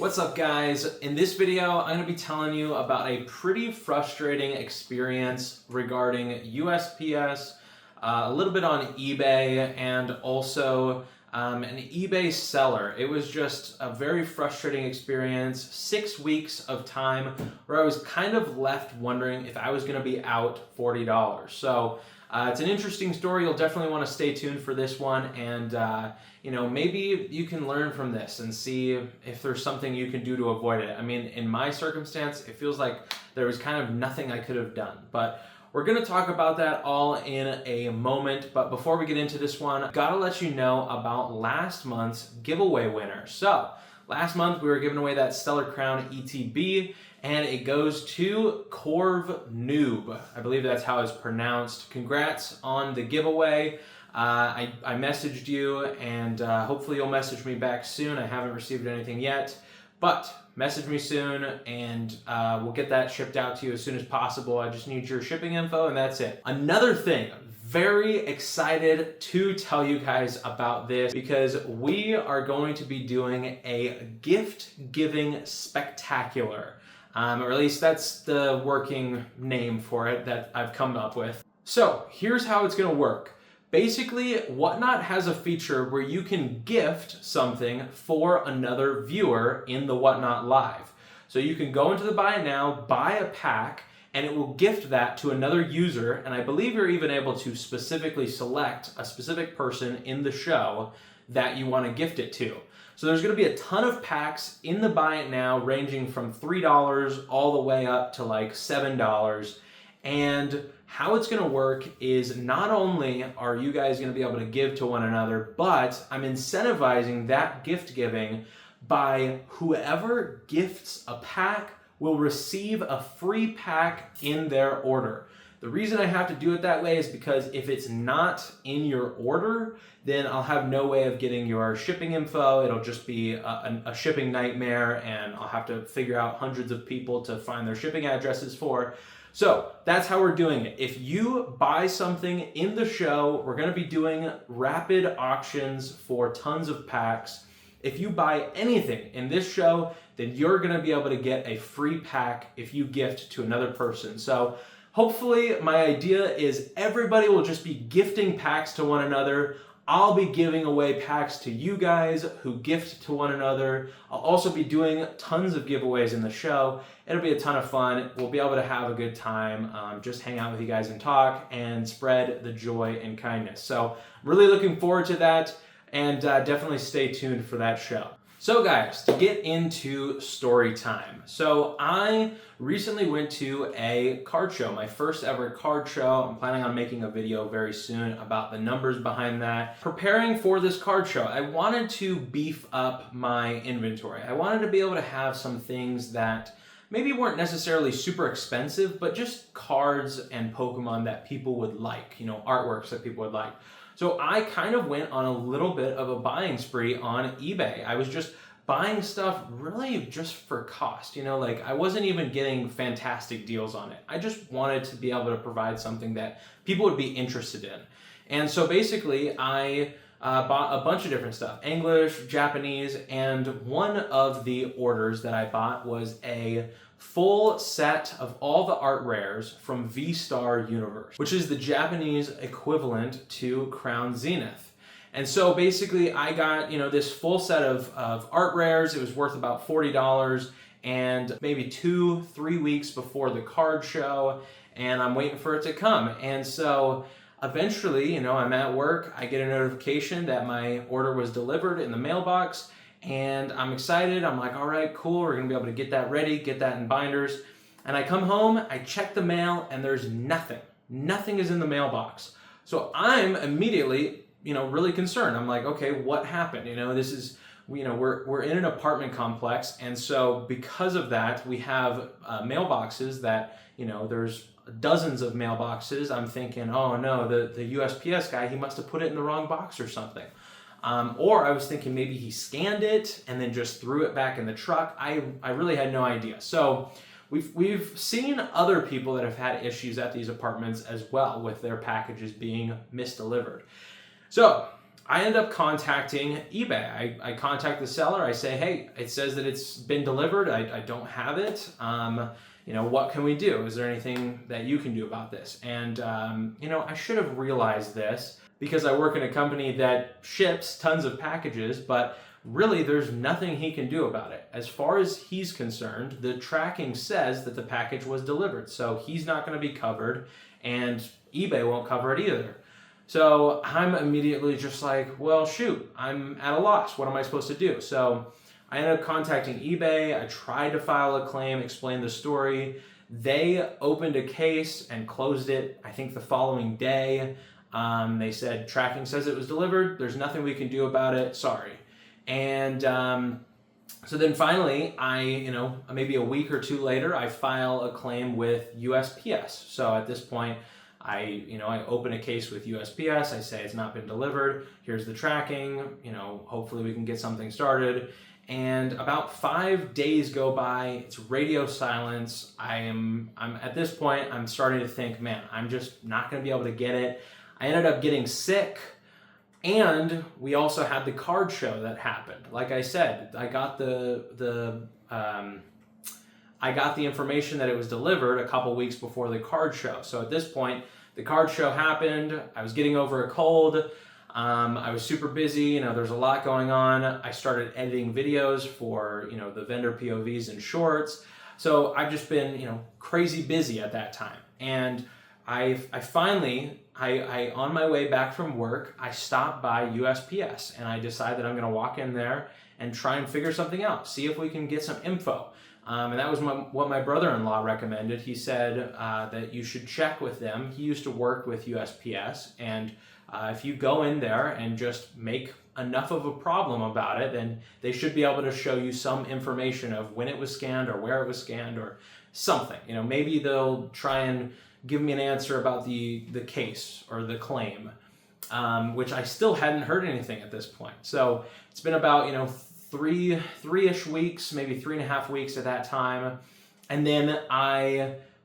What's up, guys? In this video, I'm going to be telling you about a pretty frustrating experience regarding USPS, a little bit on eBay, and also an eBay seller. It was just a very frustrating experience, 6 weeks of time where I was kind of left wondering if I was going to be out $40. So it's an interesting story. You'll definitely want to stay tuned for this one, and maybe you can learn from this and see if there's something you can do to avoid it. I mean, in my circumstance, it feels like there was kind of nothing I could have done, but we're going to talk about that all in a moment. But before we get into this one, gotta let you know about last month's giveaway winner. So last month we were giving away that Stellar Crown ETB, and it goes to Corv Noob. I believe that's how it's pronounced. Congrats on the giveaway. I messaged you, and hopefully you'll message me back soon. I haven't received anything yet, but message me soon, and we'll get that shipped out to you as soon as possible. I just need your shipping info, and that's it. Another thing, very excited to tell you guys about this because we are going to be doing a gift giving spectacular. Or at least that's the working name for it that I've come up with. So here's how it's gonna work. Basically, Whatnot has a feature where you can gift something for another viewer in the Whatnot Live. So you can go into the buy it now, buy a pack, and it will gift that to another user, and I believe you're even able to specifically select a specific person in the show that you want to gift it to. So there's going to be a ton of packs in the buy it now, ranging from $3 all the way up to like $7. And how it's going to work is not only are you guys going to be able to give to one another, but I'm incentivizing that gift giving by whoever gifts a pack will receive a free pack in their order. The reason I have to do it that way is because if it's not in your order, then I'll have no way of getting your shipping info. It'll just be a shipping nightmare, and I'll have to figure out hundreds of people to find their shipping addresses for. So that's how we're doing it. If you buy something in the show, we're gonna be doing rapid auctions for tons of packs. If you buy anything in this show, then you're gonna be able to get a free pack if you gift to another person. So hopefully my idea is everybody will just be gifting packs to one another. I'll be giving away packs to you guys who gift to one another. I'll also be doing tons of giveaways in the show. It'll be a ton of fun. We'll be able to have a good time, just hang out with you guys and talk and spread the joy and kindness. So really looking forward to that, and definitely stay tuned for that show. So guys, to get into story time. So I recently went to a card show, my first ever card show. I'm planning on making a video very soon about the numbers behind that. Preparing for this card show, I wanted to beef up my inventory. I wanted to be able to have some things that maybe weren't necessarily super expensive, but just cards and Pokemon that people would like, artworks that people would like. So I kind of went on a little bit of a buying spree on eBay. I was just buying stuff really just for cost, I wasn't even getting fantastic deals on it. I just wanted to be able to provide something that people would be interested in. And so basically I bought a bunch of different stuff, English, Japanese, and one of the orders that I bought was a full set of all the art rares from V-Star Universe, which is the Japanese equivalent to Crown Zenith. And so basically I got, this full set of art rares. It was worth about $40, and maybe 2-3 weeks before the card show, and I'm waiting for it to come. And so eventually, I'm at work, I get a notification that my order was delivered in the mailbox, and I'm excited. I'm like, all right, cool, we're gonna be able to get that ready, get that in binders. And I come home, I check the mail, and there's nothing. Nothing is in the mailbox. So I'm immediately, really concerned. I'm like, okay, what happened? This is, we're in an apartment complex, and so because of that, we have mailboxes that, there's dozens of mailboxes. I'm thinking, oh no, the USPS guy, he must have put it in the wrong box or something. Or I was thinking maybe he scanned it and then just threw it back in the truck. I really had no idea. So we've seen other people that have had issues at these apartments as well with their packages being misdelivered. So I end up contacting eBay. I contact the seller. I say, hey, it says that it's been delivered. I don't have it. What can we do? Is there anything that you can do about this? And, I should have realized this because I work in a company that ships tons of packages, but really there's nothing he can do about it. As far as he's concerned, the tracking says that the package was delivered. So he's not going to be covered and eBay won't cover it either. So I'm immediately just like, well, shoot, I'm at a loss. What am I supposed to do? So I ended up contacting eBay. I tried to file a claim, explain the story. They opened a case and closed it, I think the following day. They said, tracking says it was delivered. There's nothing we can do about it. Sorry. And so then finally, maybe a week or two later, I file a claim with USPS. So at this point, I open a case with USPS. I say it's not been delivered. Here's the tracking. Hopefully we can get something started. And about 5 days go by. It's radio silence. I'm at this point, I'm starting to think, man, I'm just not going to be able to get it. I ended up getting sick. And we also had the card show that happened. Like I said, I got the information that it was delivered a couple weeks before the card show. So at this point, the card show happened. I was getting over a cold. I was super busy. There's a lot going on. I started editing videos for, the vendor POVs and shorts. So I've just been, crazy busy at that time. And I finally, on my way back from work, I stopped by USPS and I decided that I'm going to walk in there and try and figure something out, see if we can get some info. And that was what my brother-in-law recommended. He said that you should check with them. He used to work with USPS, and if you go in there and just make enough of a problem about it, then they should be able to show you some information of when it was scanned or where it was scanned or something. Maybe they'll try and give me an answer about the case or the claim, which I still hadn't heard anything at this point. So it's been about, three-ish weeks, maybe 3.5 weeks at that time. And then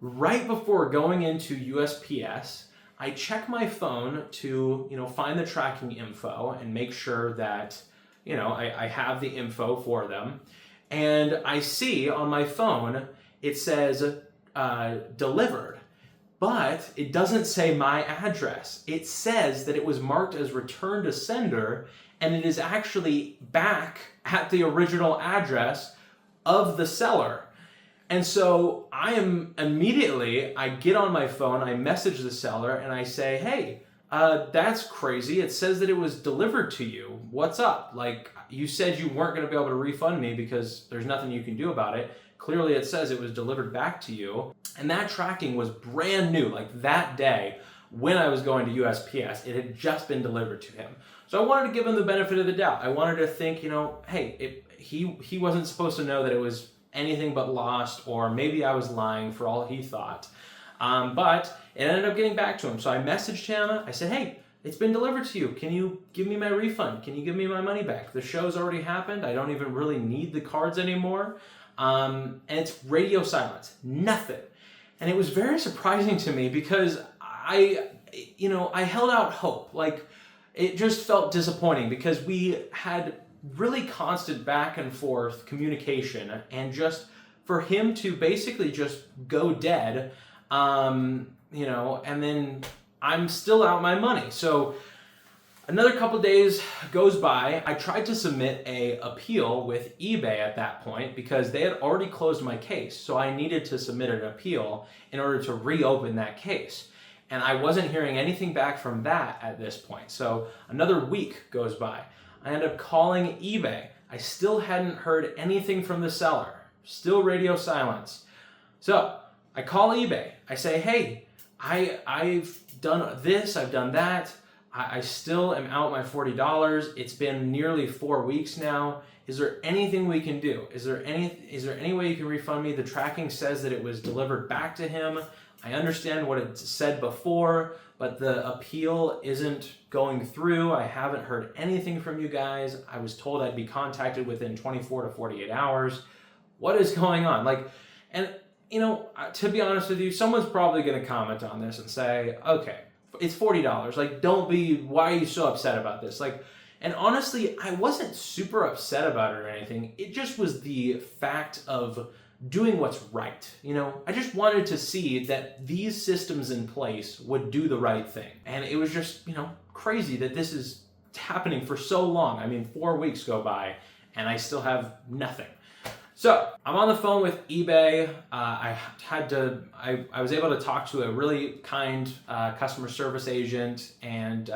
right before going into USPS, I check my phone to, find the tracking info and make sure that, I have the info for them. And I see on my phone, it says delivered, but it doesn't say my address. It says that it was marked as return to sender, and it is actually back at the original address of the seller. And so I get on my phone, I message the seller, and I say, hey, that's crazy. It says that it was delivered to you. What's up? Like, you said you weren't going to be able to refund me because there's nothing you can do about it. Clearly it says it was delivered back to you. And that tracking was brand new. Like that day when I was going to USPS, it had just been delivered to him. So I wanted to give him the benefit of the doubt. I wanted to think, hey, he wasn't supposed to know that it was anything but lost, or maybe I was lying for all he thought. But it ended up getting back to him. So I messaged him. I said, hey, it's been delivered to you. Can you give me my refund? Can you give me my money back? The show's already happened. I don't even really need the cards anymore. And it's radio silence, nothing. And it was very surprising to me because I held out hope. Like, it just felt disappointing because we had really constant back and forth communication, and just for him to basically just go dead, and then I'm still out my money. So another couple days goes by. I tried to submit an appeal with eBay at that point because they had already closed my case. So I needed to submit an appeal in order to reopen that case. And I wasn't hearing anything back from that at this point. So another week goes by. I end up calling eBay. I still hadn't heard anything from the seller. Still radio silence. So I call eBay. I say, hey, I've done this, I've done that. I still am out my $40. It's been nearly 4 weeks now. Is there anything we can do? Is there any way you can refund me? The tracking says that it was delivered back to him. I understand what it said before, but the appeal isn't going through. I haven't heard anything from you guys. I was told I'd be contacted within 24 to 48 hours. What is going on? To be honest with you, someone's probably going to comment on this and say, okay, it's $40. Like, why are you so upset about this? Like, and honestly, I wasn't super upset about it or anything. It just was the fact of doing what's right. You know, I just wanted to see that these systems in place would do the right thing. And it was just, you know, crazy that this is happening for so long. I mean, 4 weeks go by and I still have nothing. So I'm on the phone with eBay. I was able to talk to a really kind customer service agent, and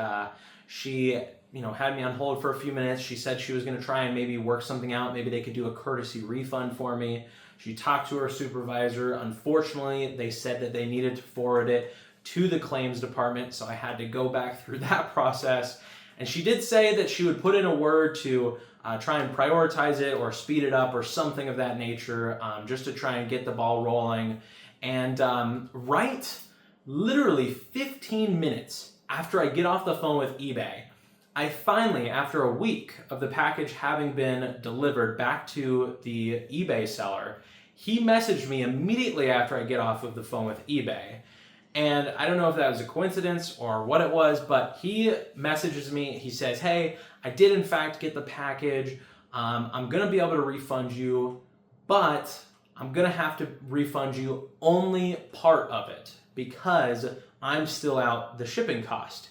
she, you know, had me on hold for a few minutes. She said she was going to try and maybe work something out. Maybe they could do a courtesy refund for me. She talked to her supervisor. Unfortunately, they said that they needed to forward it to the claims department, so I had to go back through that process. And she did say that she would put in a word to try and prioritize it or speed it up or something of that nature, just to try and get the ball rolling. And literally 15 minutes after I get off the phone with eBay, I finally, after a week of the package having been delivered back to the eBay seller, he messaged me immediately after I get off of the phone with eBay. And I don't know if that was a coincidence or what it was, but he messages me. He says, hey, I did in fact get the package. I'm going to be able to refund you, but I'm going to have to refund you only part of it because I'm still out the shipping cost.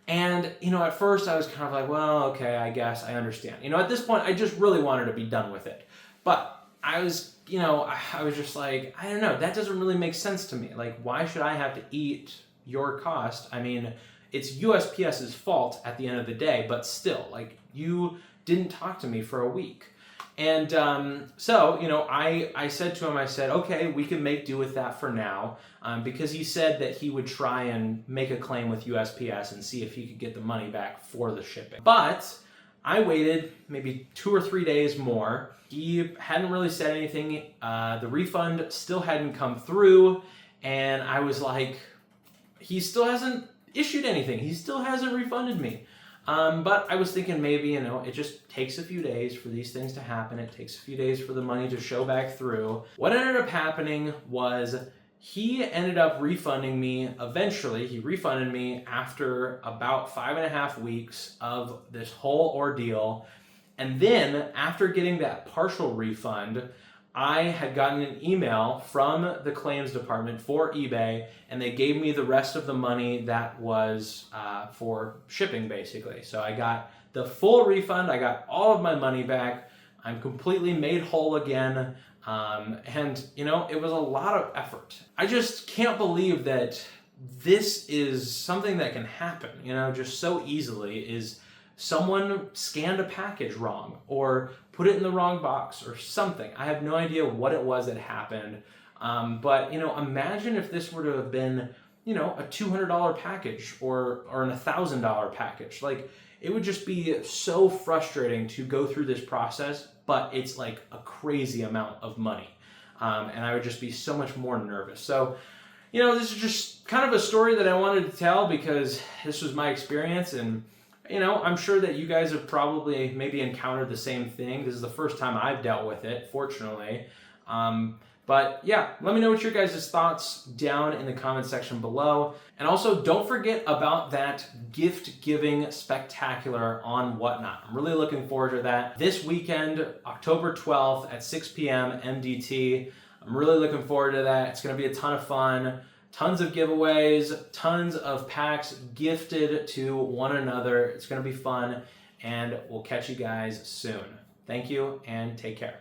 And, you know, at first I was kind of like, well, okay, I guess I understand. You know, at this point, I just really wanted to be done with it. But I was, you know, I was just like, I don't know, that doesn't really make sense to me. Like, why should I have to eat your cost? I mean, it's USPS's fault at the end of the day, but still, like, you didn't talk to me for a week. And so, you know, I said to him, I said, okay, we can make do with that for now, because he said that he would try and make a claim with USPS and see if he could get the money back for the shipping. But I waited maybe 2 or 3 days more. He hadn't really said anything. The refund still hadn't come through, and I was like, he still hasn't issued anything. He still hasn't refunded me. But I was thinking maybe, you know, it just takes a few days for these things to happen. It takes a few days for the money to show back through. What ended up happening was he ended up refunding me eventually. He refunded me after about 5.5 weeks of this whole ordeal. And then after getting that partial refund, I had gotten an email from the claims department for eBay, and they gave me the rest of the money that was for shipping, basically. So I got the full refund. I got all of my money back. I'm completely made whole again. And, you know, it was a lot of effort. I just can't believe that this is something that can happen, you know, just so easily. Is someone scanned a package wrong or put it in the wrong box or something. I have no idea what it was that happened. But, you know, imagine if this were to have been, you know, a $200 package or an $1,000 package. Like, it would just be so frustrating to go through this process, but it's like a crazy amount of money. And I would just be so much more nervous. So, you know, this is just kind of a story that I wanted to tell because this was my experience, and you know, I'm sure that you guys have probably maybe encountered the same thing. This is the first time I've dealt with it, fortunately. But yeah, let me know what your guys' thoughts down in the comment section below. And also, don't forget about that gift giving spectacular on Whatnot. I'm really looking forward to that. This weekend, October 12th at 6 p.m. MDT. I'm really looking forward to that. It's going to be a ton of fun. Tons of giveaways, tons of packs gifted to one another. It's going to be fun, and we'll catch you guys soon. Thank you, and take care.